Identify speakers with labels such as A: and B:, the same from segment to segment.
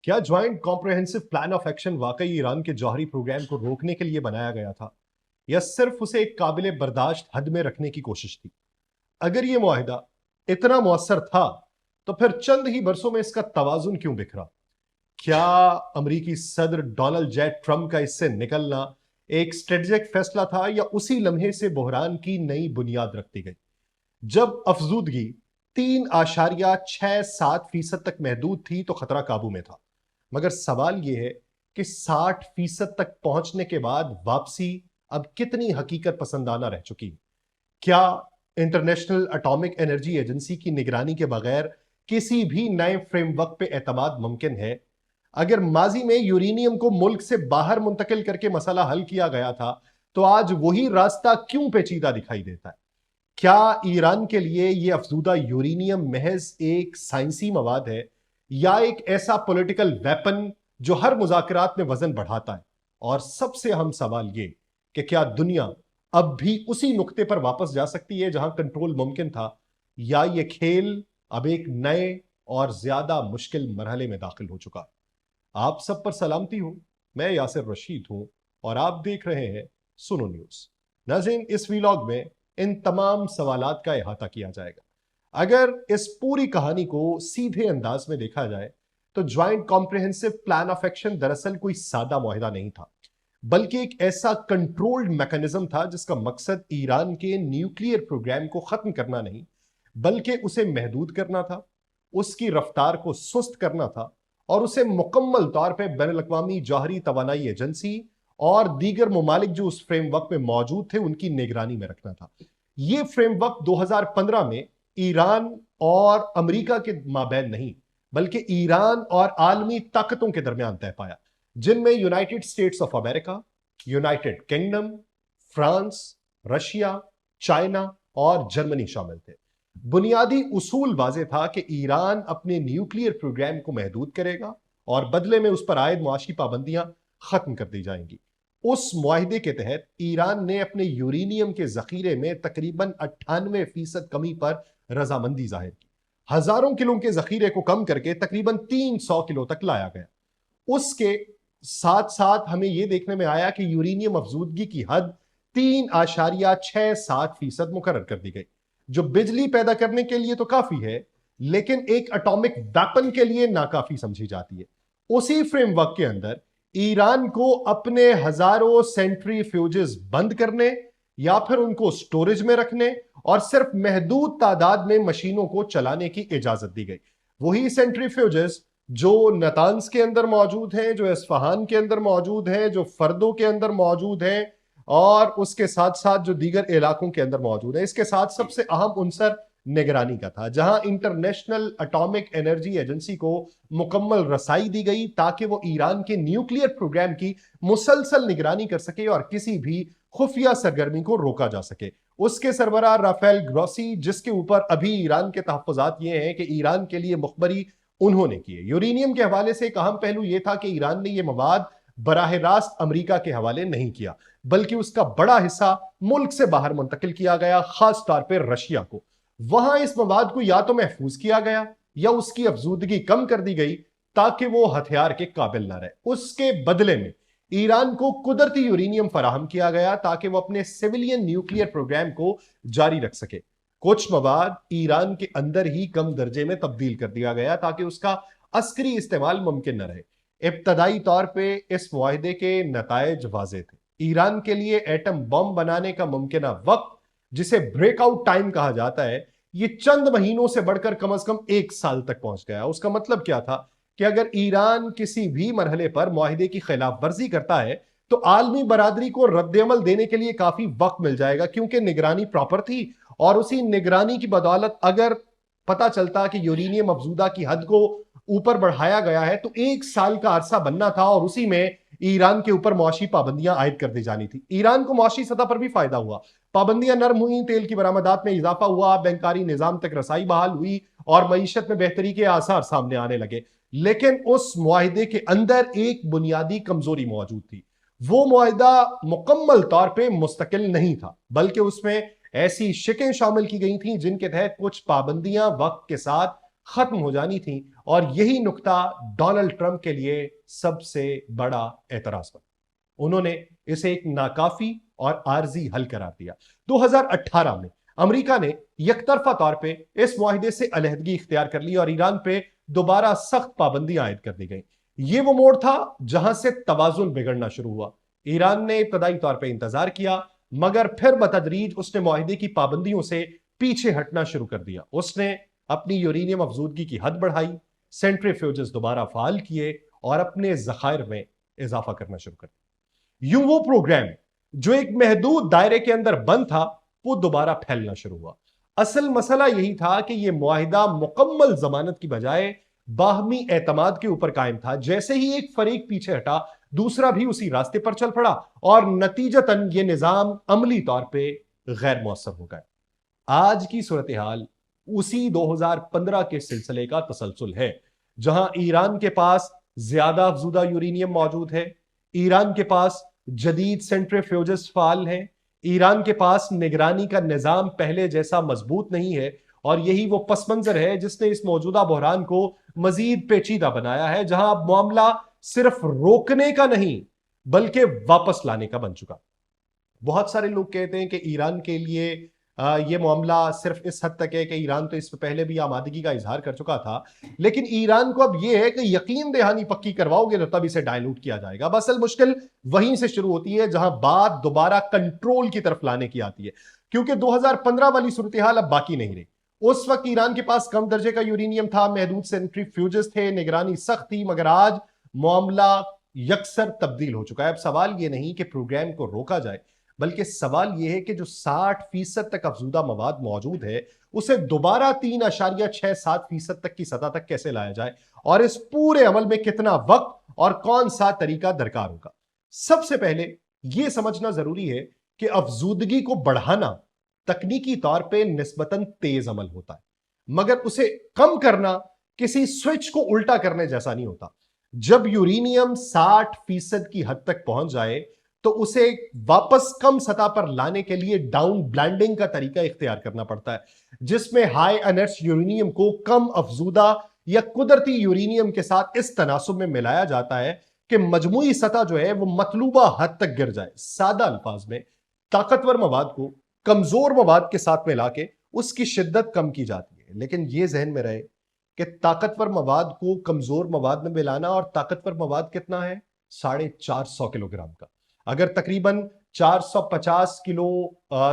A: کیا joint comprehensive plan of action واقعی ایران کے جوہری پروگرام کو روکنے کے لیے بنایا گیا تھا یا صرف اسے ایک قابل برداشت حد میں رکھنے کی کوشش تھی؟ اگر یہ معاہدہ اتنا مؤثر تھا تو پھر چند ہی برسوں میں اس کا توازن کیوں بکھرا؟ کیا امریکی صدر ڈونلڈ جے ٹرمپ کا اس سے نکلنا ایک اسٹریٹجک فیصلہ تھا یا اسی لمحے سے بحران کی نئی بنیاد رکھتی گئی؟ جب افزودگی 3.67% تک محدود تھی تو خطرہ قابو میں تھا، مگر سوال یہ ہے کہ 60% تک پہنچنے کے بعد واپسی اب کتنی حقیقت پسندانہ رہ چکی ہے؟ کیا انٹرنیشنل اٹامک انرجی ایجنسی کی نگرانی کے بغیر کسی بھی نئے فریم ورک پہ اعتماد ممکن ہے؟ اگر ماضی میں یورینیم کو ملک سے باہر منتقل کر کے مسئلہ حل کیا گیا تھا تو آج وہی راستہ کیوں پیچیدہ دکھائی دیتا ہے؟ کیا ایران کے لیے یہ افزودہ یورینیم محض ایک سائنسی مواد ہے یا ایک ایسا پولیٹیکل ویپن جو ہر مذاکرات میں وزن بڑھاتا ہے؟ اور سب سے اہم سوال یہ کہ کیا دنیا اب بھی اسی نقطے پر واپس جا سکتی ہے جہاں کنٹرول ممکن تھا، یا یہ کھیل اب ایک نئے اور زیادہ مشکل مرحلے میں داخل ہو چکا؟ آپ سب پر سلامتی ہوں، میں یاسر رشید ہوں اور آپ دیکھ رہے ہیں سنو نیوز۔ ناظرین، اس ویلاگ میں ان تمام سوالات کا احاطہ کیا جائے گا۔ اگر اس پوری کہانی کو سیدھے انداز میں دیکھا جائے تو joint comprehensive plan of action دراصل کوئی سادہ معاہدہ نہیں تھا، بلکہ ایک ایسا کنٹرولڈ میکانزم تھا جس کا مقصد ایران کے نیوکلیئر پروگرام کو ختم کرنا نہیں بلکہ اسے محدود کرنا تھا، اس کی رفتار کو سست کرنا تھا اور اسے مکمل طور پہ بین الاقوامی جوہری توانائی ایجنسی اور دیگر ممالک جو اس فریم ورک میں موجود تھے ان کی نگرانی میں رکھنا تھا۔ یہ فریم ورک 2015 میں ایران اور امریکہ کے مابین نہیں بلکہ ایران اور عالمی طاقتوں کے درمیان طے پایا، جن میں United States of America, United kingdom, France, Russia, China اور جرمنی شامل تھے۔ بنیادی اصول واضح تھا کہ ایران اپنے نیوکلیئر پروگرام کو محدود کرے گا اور بدلے میں اس پر عائد معاشی پابندیاں ختم کر دی جائیں گی۔ اس معاہدے کے تحت ایران نے اپنے یورینیم کے ذخیرے میں تقریباً 98% کمی پر رضامندی ظاہر کی۔ ہزاروں کلو کے ذخیرے کو کم کر کے تقریباً 300 کلو تک لایا گیا۔ اس کے ساتھ ساتھ ہمیں یہ دیکھنے میں آیا کہ یورینیم افزودگی کی حد 3.67% مقرر کر دی گئی، جو بجلی پیدا کرنے کے لیے تو کافی ہے لیکن ایک اٹامک ویپن کے لیے ناکافی سمجھی جاتی ہے۔ اسی فریم ورک کے اندر ایران کو اپنے ہزاروں سینٹری فیوجز بند کرنے یا پھر ان کو سٹوریج میں رکھنے اور صرف محدود تعداد میں مشینوں کو چلانے کی اجازت دی گئی۔ وہی سینٹری فیوجز جو نتانز کے اندر موجود ہیں، جو اصفہان کے اندر موجود ہیں، جو فردو کے اندر موجود ہیں اور اس کے ساتھ ساتھ جو دیگر علاقوں کے اندر موجود ہیں۔ اس کے ساتھ سب سے اہم عنصر نگرانی کا تھا، جہاں انٹرنیشنل اٹامک انرجی ایجنسی کو مکمل رسائی دی گئی تاکہ وہ ایران کے نیوکلیئر پروگرام کی مسلسل نگرانی کر سکے اور کسی بھی خفیہ سرگرمی کو روکا جا سکے۔ اس کے سربراہ رافیل گروسی، جس کے اوپر ابھی ایران کے تحفظات یہ ہیں کہ ایران کے لیے مخبری انہوں نے کیے۔ یورینیم کے حوالے سے ایک اہم پہلو یہ تھا کہ ایران نے یہ مواد براہ راست امریکہ کے حوالے نہیں کیا بلکہ اس کا بڑا حصہ ملک سے باہر منتقل کیا گیا، خاص طور پر رشیا کو۔ وہاں اس مواد کو یا تو محفوظ کیا گیا یا اس کی افزودگی کم کر دی گئی تاکہ وہ ہتھیار کے قابل نہ رہے۔ اس کے بدلے میں ایران کو قدرتی یورینیم فراہم کیا گیا تاکہ وہ اپنے سیویلین نیوکلیئر پروگرام کو جاری رکھ سکے۔ کچھ مواد ایران کے اندر ہی کم درجے میں تبدیل کر دیا گیا تاکہ اس کا عسکری استعمال ممکن نہ رہے۔ ابتدائی طور پہ اس معاہدے کے نتائج واضح تھے۔ ایران کے لیے ایٹم بم بنانے کا ممکنہ وقت، جسے بریک آؤٹ ٹائم کہا جاتا ہے، یہ چند مہینوں سے بڑھ کر کم از کم 1 سال تک پہنچ گیا۔ اس کا مطلب کیا تھا کہ اگر ایران کسی بھی مرحلے پر معاہدے کی خلاف ورزی کرتا ہے تو عالمی برادری کو رد عمل دینے کے لیے کافی وقت مل جائے گا، کیونکہ نگرانی پراپر تھی اور اسی نگرانی کی بدولت اگر پتا چلتا کہ یورینیم افزودہ کی حد کو اوپر بڑھایا گیا ہے تو 1 سال کا عرصہ بننا تھا اور اسی میں ایران کے اوپر معاشی پابندیاں عائد کر دی جانی تھی۔ ایران کو معاشی سطح پر بھی فائدہ ہوا، پابندیاں نرم ہوئیں، تیل کی برآمدات میں اضافہ ہوا، بینکاری نظام تک رسائی بحال ہوئی اور معیشت میں بہتری کے آثار سامنے آنے لگے۔ لیکن اس معاہدے کے اندر ایک بنیادی کمزوری موجود تھی۔ وہ معاہدہ مکمل طور پہ مستقل نہیں تھا بلکہ اس میں ایسی شکیں شامل کی گئی تھیں جن کے تحت کچھ پابندیاں وقت کے ساتھ ختم ہو جانی تھیں اور یہی نقطہ ڈونلڈ ٹرمپ کے لیے سب سے بڑا اعتراض بنا۔ انہوں نے اسے ایک ناکافی اور عارضی حل قرار دیا۔ 2018 میں امریکہ نے یک طرفہ طور پہ اس معاہدے سے علیحدگی اختیار کر لی اور ایران پہ دوبارہ سخت پابندیاں عائد کر دی گئیں۔ یہ وہ موڑ تھا جہاں سے توازن بگڑنا شروع ہوا۔ ایران نے ابتدائی طور پہ انتظار کیا، مگر پھر بتدریج اس نے معاہدے کی پابندیوں سے پیچھے ہٹنا شروع کر دیا۔ اس نے اپنی یورینیم افزودگی کی حد بڑھائی، سینٹریفیوجز دوبارہ فعال کیے اور اپنے ذخائر میں اضافہ کرنا شروع کر دیا۔ یوں وہ پروگرام جو ایک محدود دائرے کے اندر بند تھا وہ دوبارہ پھیلنا شروع ہوا۔ اصل مسئلہ یہی تھا کہ یہ معاہدہ مکمل ضمانت کی بجائے باہمی اعتماد کے اوپر قائم تھا۔ جیسے ہی ایک فریق پیچھے ہٹا، دوسرا بھی اسی راستے پر چل پڑا اور نتیجتاً یہ نظام عملی طور پہ غیر مؤثر ہو گیا۔ آج کی صورتحال اسی 2015 کے سلسلے کا تسلسل ہے، جہاں ایران کے پاس زیادہ افزودہ یورینیم موجود ہے، ایران کے پاس جدید سینٹریفیوجز فعال ہیں، ایران کے پاس نگرانی کا نظام پہلے جیسا مضبوط نہیں ہے، اور یہی وہ پس منظر ہے جس نے اس موجودہ بحران کو مزید پیچیدہ بنایا ہے، جہاں اب معاملہ صرف روکنے کا نہیں بلکہ واپس لانے کا بن چکا۔ بہت سارے لوگ کہتے ہیں کہ ایران کے لیے یہ معاملہ صرف اس حد تک ہے کہ ایران تو اس سے پہلے بھی آمادگی کا اظہار کر چکا تھا، لیکن ایران کو اب یہ ہے کہ یقین دہانی پکی کرواؤ گے تو تب اسے ڈائلوٹ کیا جائے گا۔ بس مشکل وہیں سے شروع ہوتی ہے جہاں بات دوبارہ کنٹرول کی طرف لانے کی آتی ہے، کیونکہ 2015 والی صورتحال اب باقی نہیں رہی۔ اس وقت ایران کے پاس کم درجے کا یورینیم تھا، محدود سینٹریفیوجز تھے، نگرانی سخت تھی، مگر آج معاملہ یکسر تبدیل ہو چکا ہے۔ اب سوال یہ نہیں کہ پروگرام کو روکا جائے، بلکہ سوال یہ ہے کہ جو 60% تک افزودہ مواد موجود ہے اسے دوبارہ 3.67% تک کی سطح تک کیسے لایا جائے، اور اس پورے عمل میں کتنا وقت اور کون سا طریقہ درکار ہوگا۔ سب سے پہلے یہ سمجھنا ضروری ہے کہ افزودگی کو بڑھانا تکنیکی طور پہ نسبتاً تیز عمل ہوتا ہے، مگر اسے کم کرنا کسی سوئچ کو الٹا کرنے جیسا نہیں ہوتا۔ جب یورینیم 60% کی حد تک پہنچ جائے تو اسے واپس کم سطح پر لانے کے لیے ڈاؤن بلینڈنگ کا طریقہ اختیار کرنا پڑتا ہے، جس میں ہائی انرٹس یورینیم کو کم افزودہ یا قدرتی یورینیم کے ساتھ اس تناسب میں ملایا جاتا ہے کہ مجموعی سطح جو ہے وہ مطلوبہ حد تک گر جائے۔ سادہ الفاظ میں طاقتور مواد کو کمزور مواد کے ساتھ ملا کے اس کی شدت کم کی جاتی ہے، لیکن یہ ذہن میں رہے کہ طاقتور مواد کو کمزور مواد میں ملانا، اور طاقتور مواد کتنا ہے؟ 450 کلو گرام کا۔ اگر تقریباً 450 کلو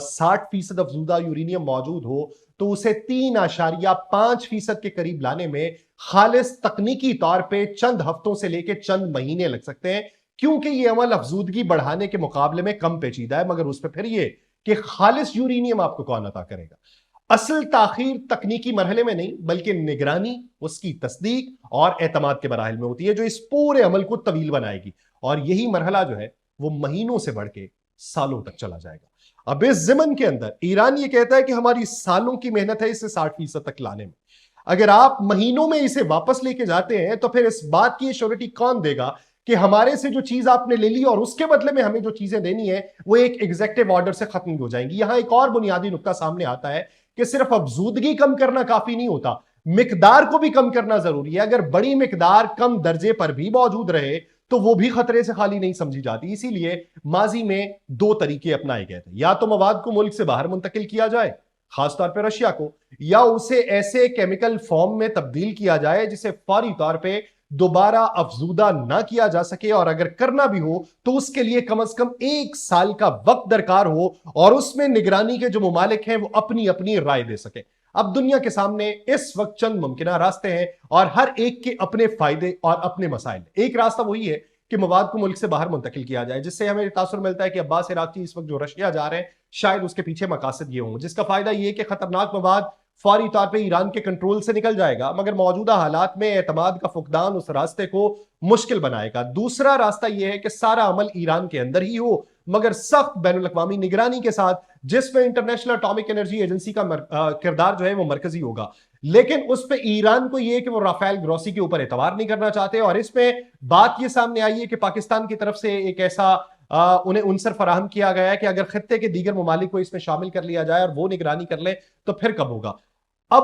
A: 60% افزودہ یورینیم موجود ہو تو اسے 3.5% کے قریب لانے میں خالص تکنیکی طور پہ چند ہفتوں سے لے کے چند مہینے لگ سکتے ہیں، کیونکہ یہ عمل افزودگی بڑھانے کے مقابلے میں کم پیچیدہ ہے۔ مگر اس پہ پھر یہ کہ خالص یورینیم آپ کو کون عطا کرے گا۔ اصل تاخیر تکنیکی مرحلے میں نہیں بلکہ نگرانی، اس کی تصدیق اور اعتماد کے مراحل میں ہوتی ہے، جو اس پورے عمل کو طویل بنائے گی، اور یہی مرحلہ جو ہے وہ مہینوں سے بڑھ کے سالوں تک چلا جائے گا۔ اب اس ضمن کے اندر ایران یہ کہتا ہے کہ ہماری سالوں کی محنت ہے اسے 60% تک لانے میں۔ اگر آپ مہینوں میں اسے واپس لے کے جاتے ہیں تو پھر اس بات کی ایشورٹی کون دے گا کہ ہمارے سے جو چیز آپ نے لے لی اور اس کے بدلے میں ہمیں جو چیزیں دینی ہے وہ ایک ایگزیکٹو آرڈر سے ختم ہو جائیں گی۔ یہاں ایک اور بنیادی نقطہ سامنے آتا ہے کہ صرف افزودگی کم کرنا کافی نہیں ہوتا، مقدار کو بھی کم کرنا ضروری ہے۔ اگر بڑی مقدار کم درجے پر بھی موجود رہے تو وہ بھی خطرے سے خالی نہیں سمجھی جاتی۔ اسی لیے ماضی میں 2 طریقے اپنائے گئے تھے، یا تو مواد کو ملک سے باہر منتقل کیا جائے، خاص طور پہ رشیا کو، یا اسے ایسے کیمیکل فارم میں تبدیل کیا جائے جسے فوری طور پہ دوبارہ افزودہ نہ کیا جا سکے، اور اگر کرنا بھی ہو تو اس کے لیے کم از کم 1 سال کا وقت درکار ہو، اور اس میں نگرانی کے جو ممالک ہیں وہ اپنی اپنی رائے دے سکیں۔ اب دنیا کے سامنے اس وقت چند ممکنہ راستے ہیں، اور ہر ایک کے اپنے فائدے اور اپنے مسائل۔ ایک راستہ وہی ہے کہ مواد کو ملک سے باہر منتقل کیا جائے، جس سے ہمیں تاثر ملتا ہے کہ عباس عراقچی اس وقت جو رشیا جا رہے ہیں شاید اس کے پیچھے مقاصد یہ ہوں، جس کا فائدہ یہ ہے کہ خطرناک مواد فوری طور پہ ایران کے کنٹرول سے نکل جائے گا، مگر موجودہ حالات میں اعتماد کا فقدان اس راستے کو مشکل بنائے گا۔ دوسرا راستہ یہ ہے کہ سارا عمل ایران کے اندر ہی ہو، مگر سخت بین الاقوامی نگرانی کے ساتھ، جس میں انٹرنیشنل اٹامک انرجی ایجنسی کا کردار جو ہے وہ مرکزی ہوگا۔ لیکن اس پہ ایران کو یہ کہ وہ رافیل گروسی کے اوپر اعتبار نہیں کرنا چاہتے، اور اس میں بات یہ سامنے آئی ہے کہ پاکستان کی طرف سے ایک ایسا انہیں عنصر فراہم کیا گیا ہے کہ اگر خطے کے دیگر ممالک کو اس میں شامل کر لیا جائے اور وہ نگرانی کر لیں تو پھر کب ہوگا۔ اب